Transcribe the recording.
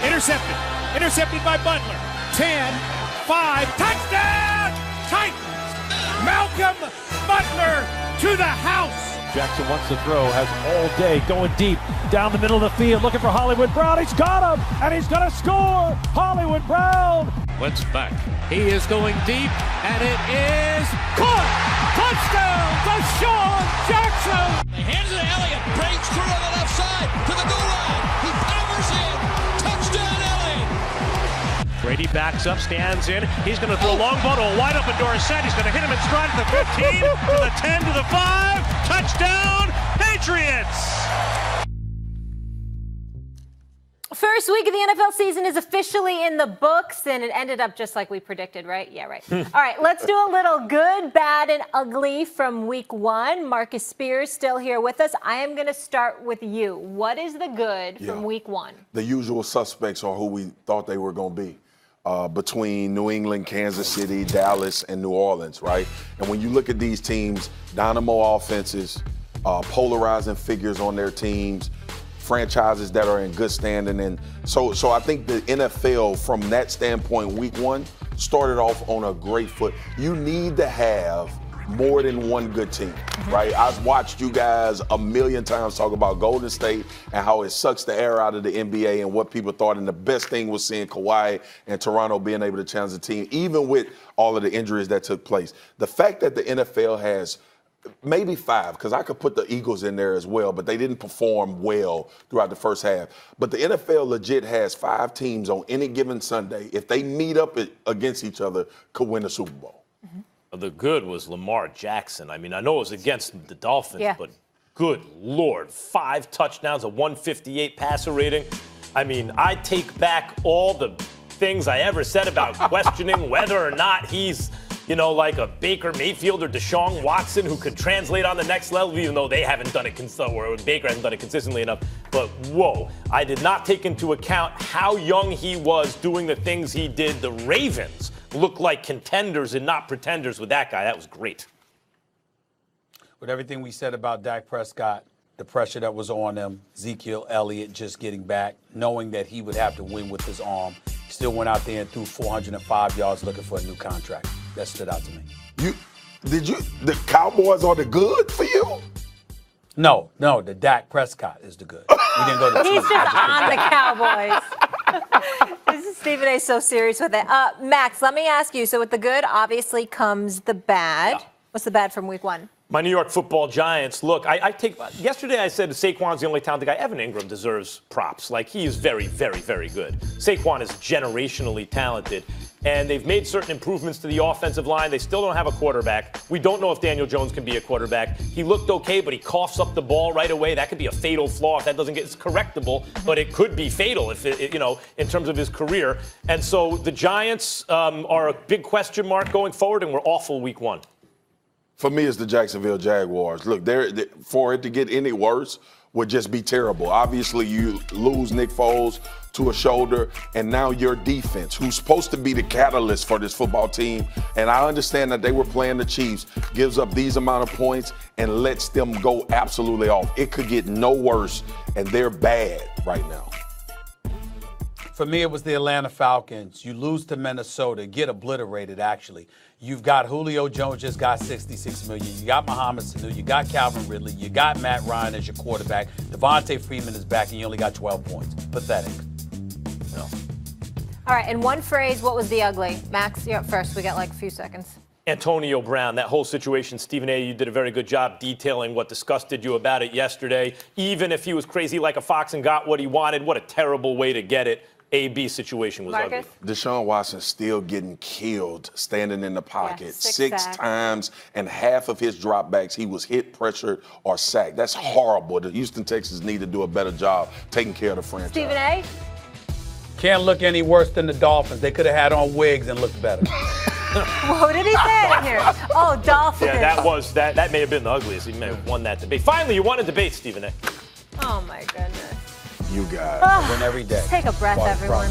Intercepted. Intercepted by Butler. 10, 5, touchdown! Titans! Malcolm Butler to the house! Jackson wants to throw, has all day, going deep, down the middle of the field, looking for Hollywood Brown. He's got him, and he's going to score! Hollywood Brown! Wentz back. He is going deep, and it is caught! Touchdown! Deshaun Jackson! They hands it to Elliott, breaks through on the left side to the goal line. He powers in. Touchdown, Elliott! Brady backs up, stands in. He's going to throw a long ball to a wide open Dorsett. He's going to hit him in stride at the 15, to the 10, to the 5. Touchdown, Patriots! First week of the NFL season is officially in the books, and it ended up just like we predicted, right? Yeah, right. All right, let's do a little good, bad, and ugly from week one. Marcus Spears still here with us. I am going to start with you. What is the good from week one? The usual suspects are who we thought they were going to be. Between New England, Kansas City, Dallas, and New Orleans, right? And when you look at these teams, dynamo offenses, polarizing figures on their teams, franchises that are in good standing. And so I think the NFL, from that standpoint, week one, started off on a great foot. You need to have more than one good team, right? I've watched you guys a million times talk about Golden State and how it sucks the air out of the NBA and what people thought. And the best thing was seeing Kawhi and Toronto being able to challenge the team, even with all of the injuries that took place. The fact that the NFL has maybe 5, because I could put the Eagles in there as well, but they didn't perform well throughout the first half. But the NFL legit has 5 teams on any given Sunday, if they meet up against each other, could win the Super Bowl. The good was Lamar Jackson. I mean, I know it was against the Dolphins, but good Lord, 5 touchdowns, a 158 passer rating. I mean, I take back all the things I ever said about questioning whether or not he's, like a Baker Mayfield or Deshaun Watson who could translate on the next level, even though they haven't done it, or Baker hasn't done it consistently enough. But whoa, I did not take into account how young he was doing the things he did. The Ravens look like contenders and not pretenders with that guy. That was great. With everything we said about Dak Prescott, the pressure that was on him, Ezekiel Elliott just getting back, knowing that he would have to win with his arm, still went out there and threw 405 yards looking for a new contract. That stood out to me. The Cowboys are the good for you? No, the Dak Prescott is the good. We didn't go to He's just on the Cowboys. Stephen A. so serious with it. Max, let me ask you. So with the good, obviously comes the bad. Yeah. What's the bad from week one? My New York Football Giants. Look, yesterday I said Saquon's the only talented guy. Evan Ingram deserves props. Like, he is very, very, very good. Saquon is generationally talented. And they've made certain improvements to the offensive line. They still don't have a quarterback. We don't know if Daniel Jones can be a quarterback. He looked okay, but he coughs up the ball right away. That could be a fatal flaw if that doesn't get. It's correctable, but it could be fatal if in terms of his career. And so the Giants are a big question mark going forward, and we're awful week one. For me, it's the Jacksonville Jaguars. Look, for it to get any worse would just be terrible. Obviously, you lose Nick Foles to a shoulder, and now your defense, who's supposed to be the catalyst for this football team, and I understand that they were playing the Chiefs, gives up these amount of points and lets them go absolutely off. It could get no worse, and they're bad right now. For me, it was the Atlanta Falcons. You lose to Minnesota, get obliterated, actually. You've got Julio Jones, just got $66 million. You got Mohamed Sanu. You got Calvin Ridley. You got Matt Ryan as your quarterback. Devontae Freeman is back, and you only got 12 points. Pathetic. No. All right, in one phrase, what was the ugly? Max, you're up first. We got like a few seconds. Antonio Brown, that whole situation, Stephen A., you did a very good job detailing what disgusted you about it yesterday. Even if he was crazy like a fox and got what he wanted, what a terrible way to get it. A-B situation was ugly. Deshaun Watson still getting killed standing in the pocket 6 times, and half of his dropbacks he was hit, pressured, or sacked. That's horrible. The Houston Texans need to do a better job taking care of the franchise. Stephen A.? Can't look any worse than the Dolphins. They could have had on wigs and looked better. What did he say in here? Oh, Dolphins. Yeah, that may have been the ugliest. He may have won that debate. Finally, you won a debate, Stephen A. Oh, my goodness. You guys. Win every day. Just take a breath, everyone.